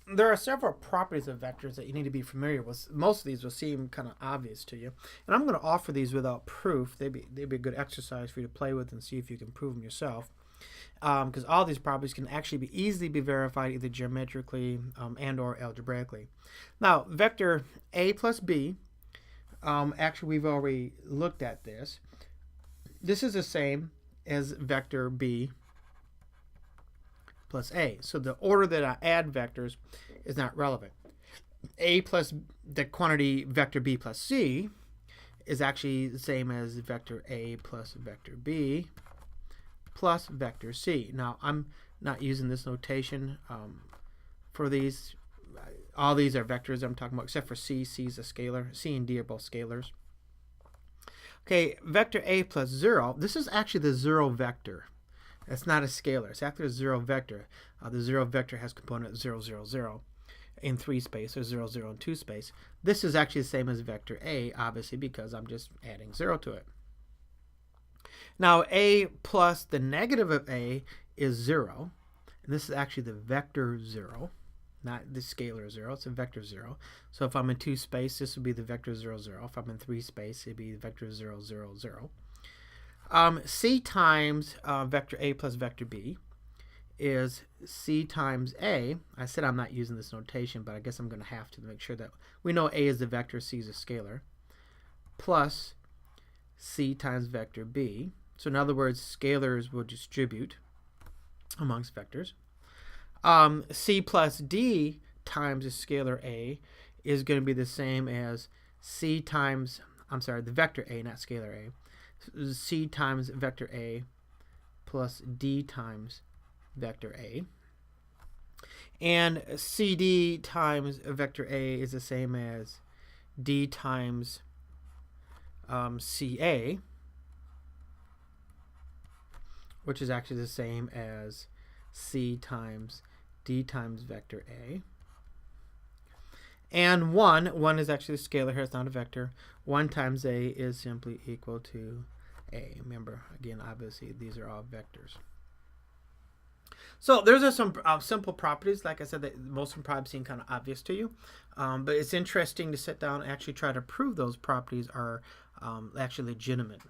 there are several properties of vectors that you need to be familiar with. Most of these will seem kind of obvious to you, and I'm going to offer these without proof. They'd be a good exercise for you to play with and see if you can prove them yourself. Because all these properties can actually be easily be verified either geometrically and or algebraically. Now, vector a plus b. Actually, we've already looked at this. This is the same as vector b plus a. So the order that I add vectors is not relevant. A plus the quantity vector b plus c is actually the same as vector a plus vector b plus vector c. Now, I'm not using this notation for these. All these are vectors I'm talking about, except for c. C is a scalar. C and d are both scalars. Okay, vector a plus 0. This is actually the 0 vector. It's not a scalar. It's actually a 0 vector. The 0 vector has component 0, 0, 0 in 3 space, or 0, 0 in 2 space. This is actually the same as vector a, obviously, because I'm just adding 0 to it. Now, a plus the negative of a is 0. And this is actually the vector 0, not the scalar 0. It's a vector 0. So if I'm in 2 space, this would be the vector 0, 0. If I'm in 3 space, it'd be the vector 0, 0, 0. C times vector a plus vector b is c times a. I said I'm not using this notation, but I guess I'm going to have to make sure that we know a is the vector, c is a scalar, plus c times vector b. So in other words, scalars will distribute amongst vectors. C plus d times the scalar a is going to be the same as c times, the vector a, not scalar a, c times vector a plus d times vector a. And cd times vector a is the same as d times ca, which is actually the same as c times d times vector a. And 1 is actually a scalar here, it's not a vector. 1 times a is simply equal to a. Remember, again, obviously, these are all vectors. So those are some simple properties. Like I said, that most of them probably seem kind of obvious to you. But it's interesting to sit down and actually try to prove those properties are actually legitimate.